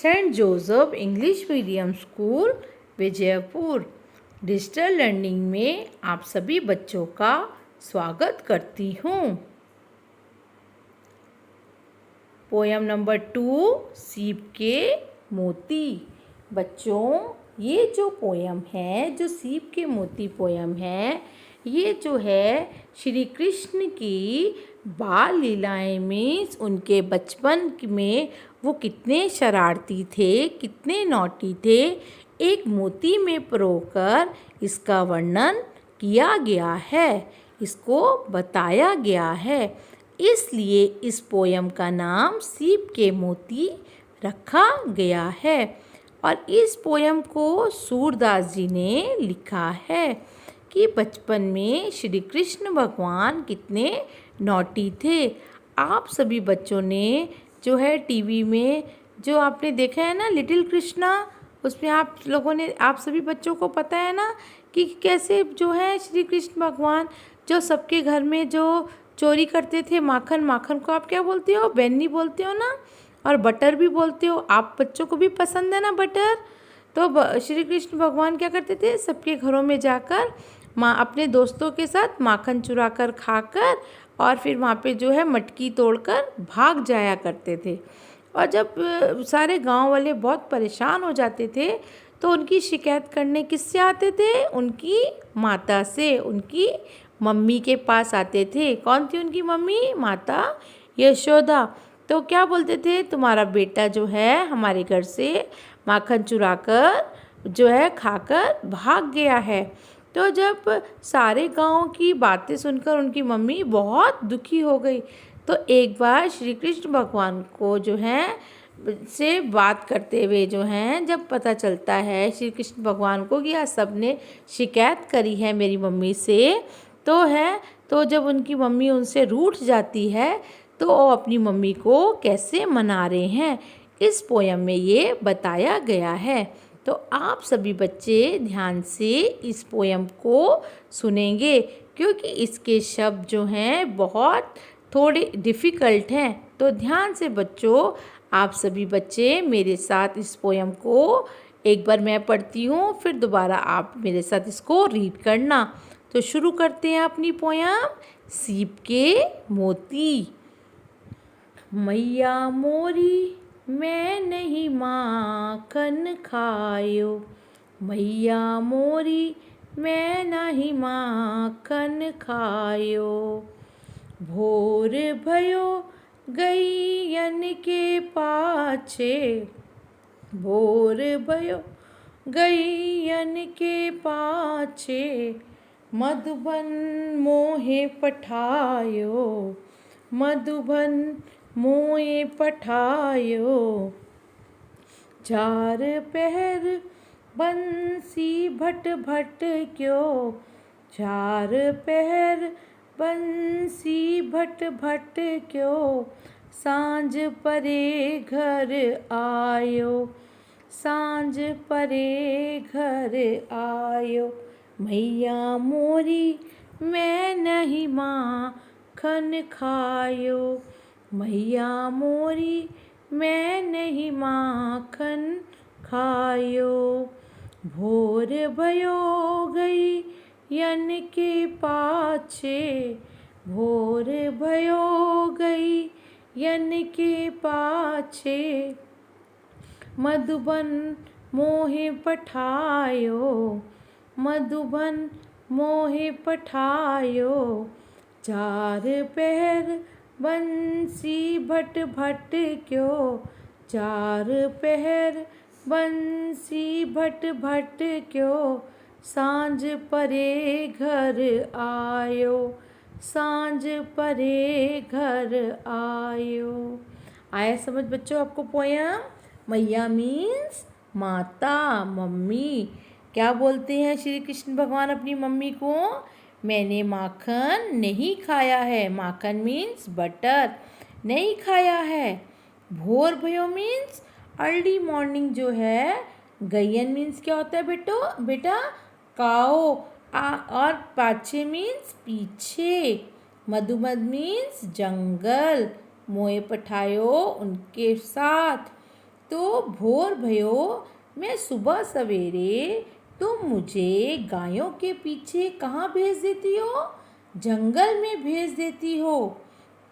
Saint Joseph English medium school Vijayapur digital learning में आप सभी बच्चों का स्वागत करती हूँ। पोयम नंबर 2 सीप के मोती। बच्चों, ये जो पोयम है, जो सीप के मोती पोयम है, ये जो है श्री कृष्ण की बाल लीलाएं में उनके बचपन में वो कितने शरारती थे, कितने नॉटी थे, एक मोती में परोकर इसका वर्णन किया गया है, इसको बताया गया है। इसलिए इस पोयम का नाम सीप के मोती रखा गया है। और इस पोयम को सूरदास जी ने लिखा है कि बचपन में श्री कृष्ण भगवान कितने नॉटी थे। आप सभी बच्चों ने जो है टीवी में जो आपने देखा है ना लिटिल कृष्णा, उसमें आप लोगों ने, आप सभी बच्चों को पता है ना कि कैसे जो है श्री कृष्ण भगवान जो सबके घर में जो चोरी करते थे माखन, माखन को आप क्या बोलते हो? बेन्नी बोलते हो ना, और बटर भी बोलते हो। आप बच्चों को भी पसंद है ना बटर। तो श्री कृष्ण भगवान क्या करते थे, सबके घरों में जाकर अपने दोस्तों के साथ माखन चुरा कर खाकर और फिर वहाँ पे जो है मटकी तोड़कर भाग जाया करते थे। और जब सारे गांव वाले बहुत परेशान हो जाते थे तो उनकी शिकायत करने किससे आते थे? उनकी माता से, उनकी मम्मी के पास आते थे। कौन थी उनकी मम्मी? माता यशोदा। तो क्या बोलते थे, तुम्हारा बेटा जो है हमारे घर से माखन चुरा कर जो है खाकर भाग गया है। तो जब सारे गांव की बातें सुनकर उनकी मम्मी बहुत दुखी हो गई। तो एक बार श्री कृष्ण भगवान को जो है से बात करते हुए जो हैं जब पता चलता है श्री कृष्ण भगवान को कि आज सब ने शिकायत करी है मेरी मम्मी से, तो जब उनकी मम्मी उनसे रूठ जाती है तो वो अपनी मम्मी को कैसे मना रहे हैं, इस पोयम में ये बताया गया है। तो आप सभी बच्चे ध्यान से इस पोयम को सुनेंगे क्योंकि इसके शब्द जो हैं बहुत थोड़े डिफ़िकल्ट हैं। तो ध्यान से बच्चों, आप सभी बच्चे मेरे साथ इस पोयम को एक बार मैं पढ़ती हूँ, फिर दोबारा आप मेरे साथ इसको रीड करना। तो शुरू करते हैं अपनी पोयम, सीप के मोती। मैया मोरी मैं नहीं माखन खायो, मैया मोरी मैं नहीं माखन खायो। भोर भयो गैयन के पाछे, भोर भयो गैयन के पाछे, मधुबन मोहे पठायो, मधुबन मोहे पठायो। चार पहर बंसी भट भट क्यों, चार पहर बंसी भट भट क्यों, सांझ परे घर आयो, सांझ परे घर आयो। मैया मोरी मैं नहीं माखन खायो, मैया मोरी मैं नहीं माखन खायो। भोर भयो गैयन के पाछे, भोर भयो गैयन के पाछे, मधुबन मोहे पठायो, मधुबन मोहे पठायो। चार पहर बंसी भट भट क्यों, चार पहर बंसी भट भट क्यों, सांझ परे घर आयो, सांझ परे घर आयो। आया समझ बच्चों आपको पोयम? मैया मीन्स माता, मम्मी। क्या बोलते हैं श्री कृष्ण भगवान अपनी मम्मी को? मैंने माखन नहीं खाया है, माखन मीन्स बटर, नहीं खाया है। भोर भयो मीन्स अर्ली मॉर्निंग जो है। गैयन मीन्स क्या होता है बेटा? काओ। और पाछे मीन्स पीछे। मधुमध मीन्स जंगल। मोए पठायो उनके साथ। तो भोर भयो मैं सुबह सवेरे तुम मुझे गायों के पीछे कहाँ भेज देती हो? जंगल में भेज देती हो।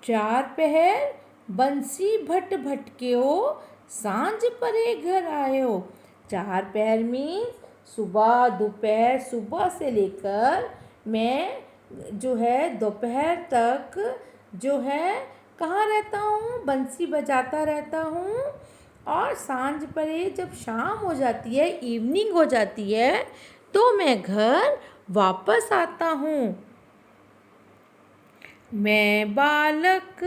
चार पहर बंसी भट भटक्यो, सांझ परे घर आयो। चार पहर मीन्स सुबह दोपहर, सुबह से लेकर मैं जो है दोपहर तक जो है कहाँ रहता हूँ? बंसी बजाता रहता हूँ। और सांझ परे जब शाम हो जाती है, इवनिंग हो जाती है, तो मैं घर वापस आता हूँ। मैं बालक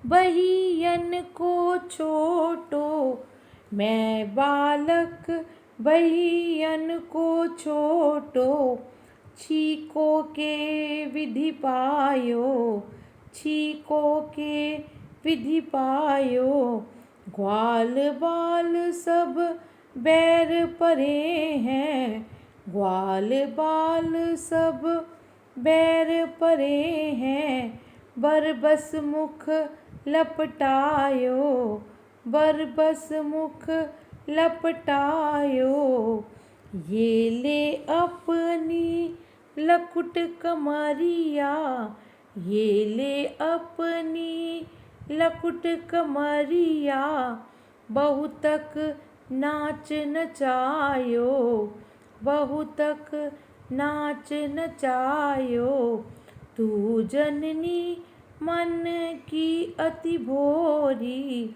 बहियन को छोटो, मैं बालक बहियन को छोटो, छीको के विधि पायो, छीको के विधि पायो। ग्वाल बाल सब बैर परे हैं, ग्वाल बाल सब बैर परे हैं। बरबस मुख लपटायो, बरबस मुख लपटायो। ये ले अपनी लकुट कमरिया, ये ले अपनी लकुट कमरिया। बहुतक नाच नचायो, बहुतक नाच नचायो। तू जननी मन की अति भोरी,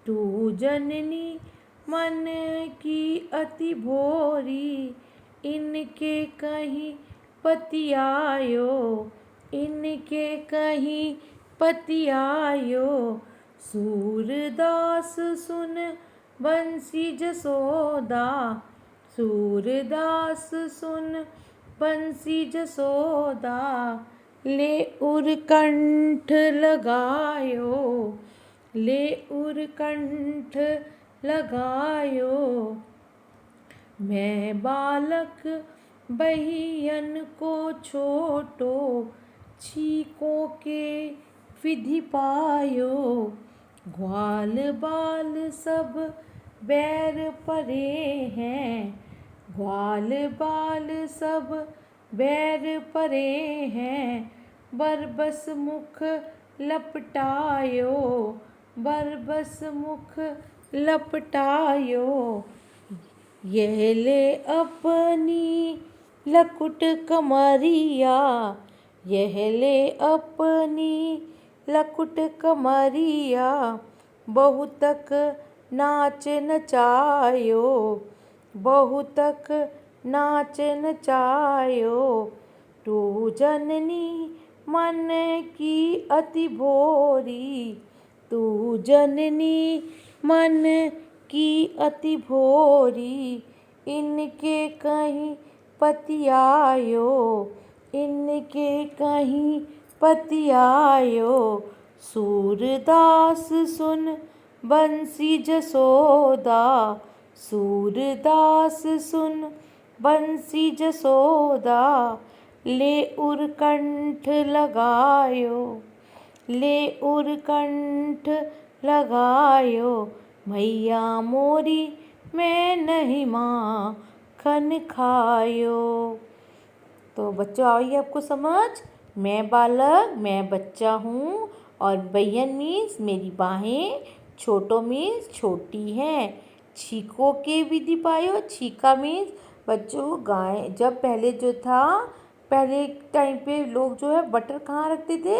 तू जननी मन की अति भोरी। इनके कहीं पति आयो, इनके कहीं पति आयो। सूरदास सुन बंसी जसोदा, सूरदास सुन बंसी जसोदा। ले उर कंठ लगायो, ले उर कंठ लगायो। मैं बालक बहियन को छोटो, छीको के विधि पायो। ग्वाल बाल सब बैर परे हैं, ग्वाल बाल सब बैर परे हैं। बरबस मुख लपटायो, बरबस मुख लपटायो। यह ले अपनी लकुट कमरिया, यह ले अपनी लकुट कमरिया। बहुतक नाच नचायो, बहुतक नाच नचायो। तू जननी मन की अति भोरी, तू जननी मन की अति भोरी। इनके कहीं पति आयो, इनके कहीं पति आयो। सूरदास सुन बंसी जसोदा, सूरदास सुन बंसी जसोदा। ले उर कंठ लगायो, ले उर कंठ लगायो। मैया मोरी मैं नहीं माखन खायो। तो बच्चों आई आपको समझ? मैं बालक, मैं बच्चा हूँ, और बहन मीन्स मेरी बाहें, छोटो मीन्स छोटी हैं। छीको के विधि पायो, छीका मीन्स बच्चों गाय जब पहले जो था, पहले टाइम पे लोग जो है बटर कहाँ रखते थे?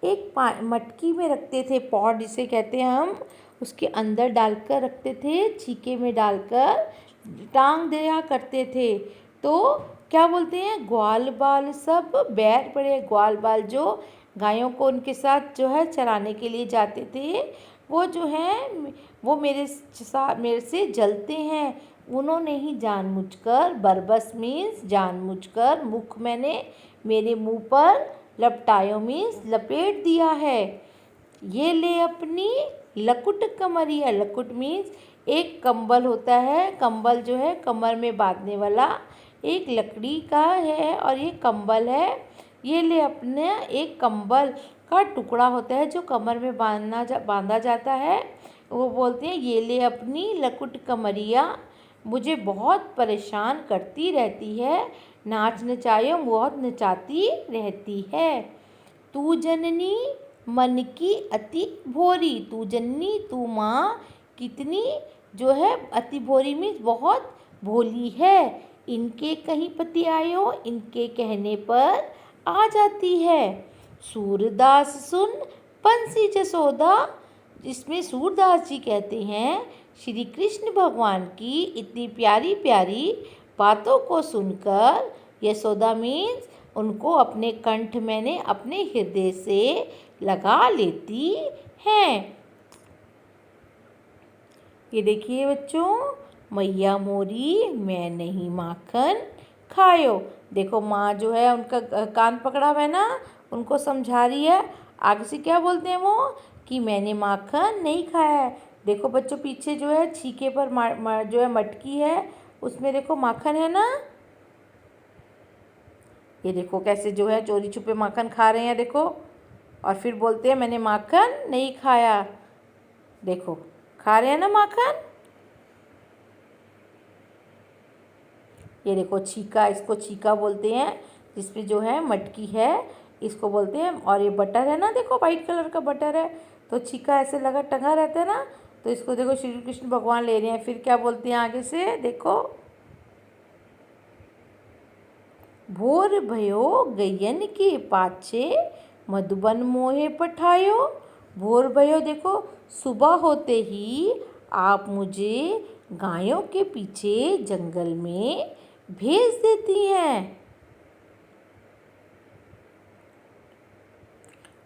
एक मटकी में रखते थे, पॉट जिसे कहते हैं हम, उसके अंदर डालकर रखते थे, छीके में डालकर टांग दिया करते थे। तो क्या बोलते हैं? ग्वाल बाल सब बैर पड़े। ग्वाल बाल जो गायों को उनके साथ जो है चराने के लिए जाते थे, वो जो हैं वो मेरे से जलते हैं। उन्होंने ही जानबूझकर, बरबस मीन्स जानबूझकर, मुख मैंने मेरे मुंह पर लपटायो मीन्स लपेट दिया है। ये ले अपनी लकुट कमरिया, लकुट मीन्स एक कंबल होता है, कंबल जो है कमर में बांधने वाला एक लकड़ी का है, और ये कंबल है। ये ले अपने एक कंबल का टुकड़ा होता है जो कमर में बांधा जाता है। वो बोलते हैं ये ले अपनी लकुट कमरिया, मुझे बहुत परेशान करती रहती है, नाच नचायो बहुत नचाती रहती है। तू जननी मन की अति भोरी, तू जननी तू माँ कितनी जो है अति भोरी में बहुत भोली है, इनके कहीं पति आयो इनके कहने पर आ जाती है। सूरदास सुन बंसी जसोदा, जिसमें सूरदास जी कहते हैं श्री कृष्ण भगवान की इतनी प्यारी प्यारी बातों को सुनकर यशोदा मीन्स उनको अपने कंठ मैंने अपने हृदय से लगा लेती हैं। ये देखिए बच्चों, मैया मोरी मैं नहीं माखन खायो। देखो माँ जो है उनका कान पकड़ा हुआ है ना, उनको समझा रही है। आगे से क्या बोलते हैं वो कि मैंने माखन नहीं खाया है। देखो बच्चों पीछे जो है छीके पर जो है मटकी है, उसमें देखो माखन है ना। ये देखो कैसे जो है चोरी छुपे माखन खा रहे हैं देखो, और फिर बोलते हैं मैंने माखन नहीं खाया। देखो खा रहे हैं ना माखन। ये देखो छीका, इसको छीका बोलते हैं, जिसमें जो है मटकी है इसको बोलते हैं। और ये बटर है ना, देखो वाइट कलर का बटर है, तो छीका ऐसे लगा टंगा रहता है ना, तो इसको देखो श्री कृष्ण भगवान ले रहे हैं। फिर क्या बोलते हैं आगे से देखो, भोर भयो गैयन के पाछे मधुबन मोहे पठायो। भोर भयो देखो सुबह होते ही आप मुझे गायों के पीछे जंगल में भेज देती हैं,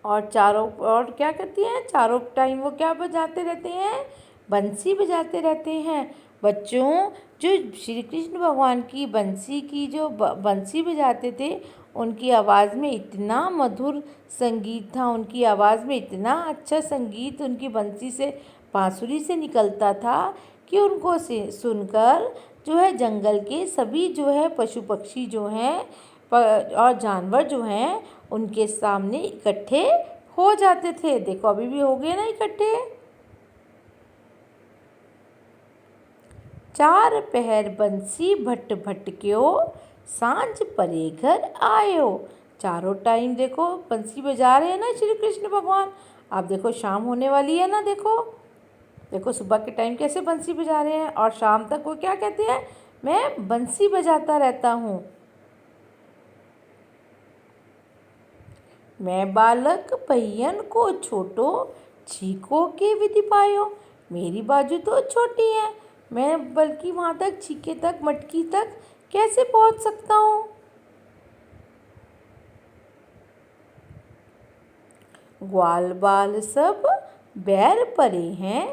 और क्या करती हैं, चारों टाइम वो क्या बजाते रहते हैं, बंसी बजाते रहते हैं। बच्चों जो श्री कृष्ण भगवान की बंसी की जो बंसी बजाते थे, उनकी आवाज़ में इतना मधुर संगीत था, उनकी आवाज़ में इतना अच्छा संगीत उनकी बंसी से बांसुरी से निकलता था कि उनको सुनकर जो है जंगल के सभी जो है पशु पक्षी जो हैं और जानवर जो हैं उनके सामने इकट्ठे हो जाते थे। देखो अभी भी हो गए ना इकट्ठे। चार पहर बंसी भट भटक्यो, सांझ परे घर आयो। चारों टाइम देखो बंसी बजा रहे हैं ना श्री कृष्ण भगवान। अब देखो शाम होने वाली है ना, देखो देखो सुबह के टाइम कैसे बंसी बजा रहे हैं, और शाम तक वो क्या कहते हैं, मैं बंसी बजाता रहता हूँ। मैं बालक पहियन को छोटो, छीको के विधि पायो। मेरी बाजू तो छोटी है, मैं बल्कि वहाँ तक छीके तक मटकी तक कैसे पहुँच सकता हूँ। ग्वाल बाल सब बैर परे हैं,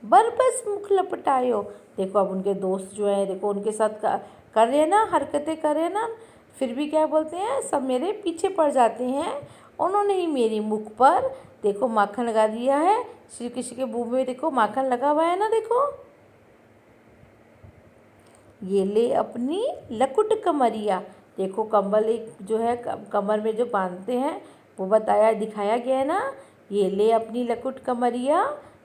बरबस मुख लपटायो। देखो अब उनके दोस्त जो है देखो उनके साथ कर रहे हैं ना, हरकतें कर रहे हैं ना, फिर भी क्या बोलते हैं, सब मेरे पीछे पड़ जाते हैं। उन्होंने ही मेरी मुख पर देखो माखन लगा दिया है। श्री कृष्ण के मुँह में देखो माखन लगा हुआ है ना, देखो। ये ले अपनी लकुट कमरिया, देखो कंबल एक जो है कमर में जो बांधते हैं वो बताया दिखाया गया है ना। ये ले अपनी लकुट कमरिया,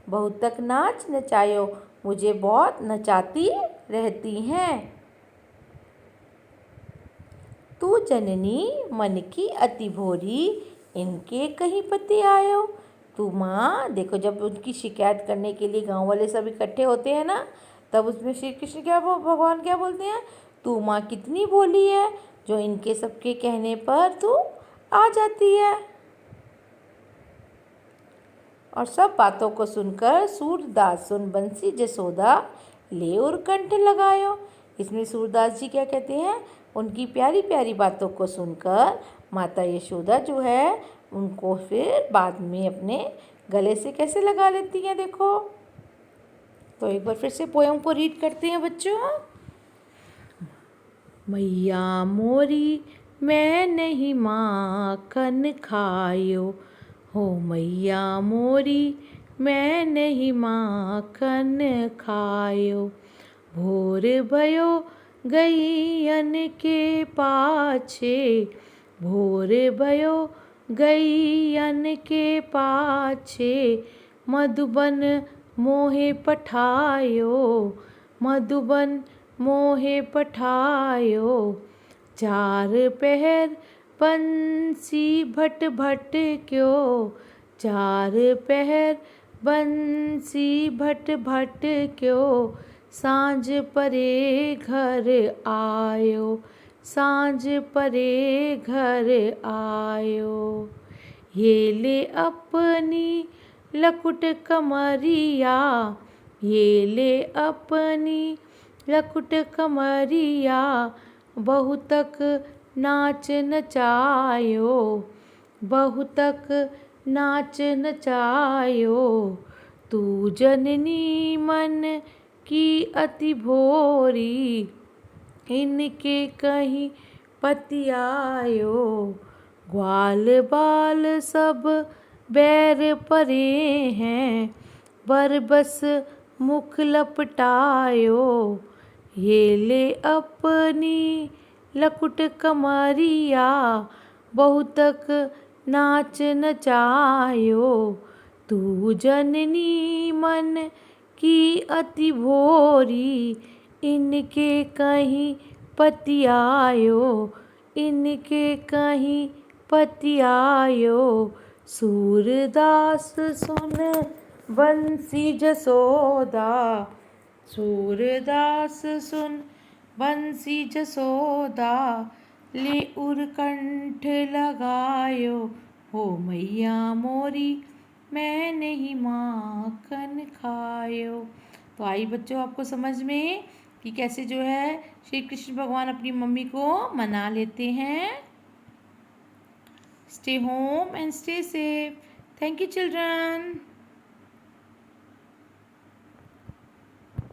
बहुत तक नाच नचायो, मुझे बहुत नचाती रहती हैं। तू जननी मन की अति भोरी, इनके कहीं पति आयो। तू माँ देखो जब उनकी शिकायत करने के लिए गांव वाले सब इकट्ठे होते हैं ना, तब उसमें श्री कृष्ण क्या भगवान क्या बोलते हैं, तू माँ कितनी भोली है जो इनके सबके कहने पर तू आ जाती है। और सब बातों को सुनकर सूरदास सुन बंसी जसोदा ले और कंठ लगायो। इसमें सूरदास जी क्या कहते हैं, उनकी प्यारी प्यारी बातों को सुनकर माता यशोदा जो है उनको फिर बाद में अपने गले से कैसे लगा लेती हैं देखो। तो एक बार फिर से पोयम को रीड करते हैं बच्चों। मैया मोरी मैं नहीं माखन खायो, हो मैया मोरी मैं नहीं माखन खायो। भोर भयो गैयन के पाछे, भोर भयो गैयन के पाछे, मधुबन मोहे पठायो, मधुबन मोहे पठायो। चार पहर बंसी भट भट क्यो, चार पहर बंसी भट भट क्यो। सांझ परे घर आयो, सांझ परे घर आयो। ये ले अपनी लकुट कमरिया, ये ले अपनी लकुट कमरिया। बहुतक नाच नचायो, बहुतक नाच नचायो। तू जननी मन की अति भोरी, इनके कहीं पतियायो। ग्वाल बाल सब बैर परे हैं, बरबस मुख लपटायो। ये ले अपनी लकुट कमरिया, बहुतक नाच नचायो। तू जननी मन की अति भोरी, इनके कहीं पतियायो, इनके कहीं पतियायो। सूरदास सुन बंसी जसोदा, सूरदास सुन बंसी जसोदा। ले उर कंठ लगायो, हो मैया मोरी मैंने ही माखन खायो। तो आई बच्चों आपको समझ में कि कैसे जो है श्री कृष्ण भगवान अपनी मम्मी को मना लेते हैं। Stay home and stay safe. Thank you children.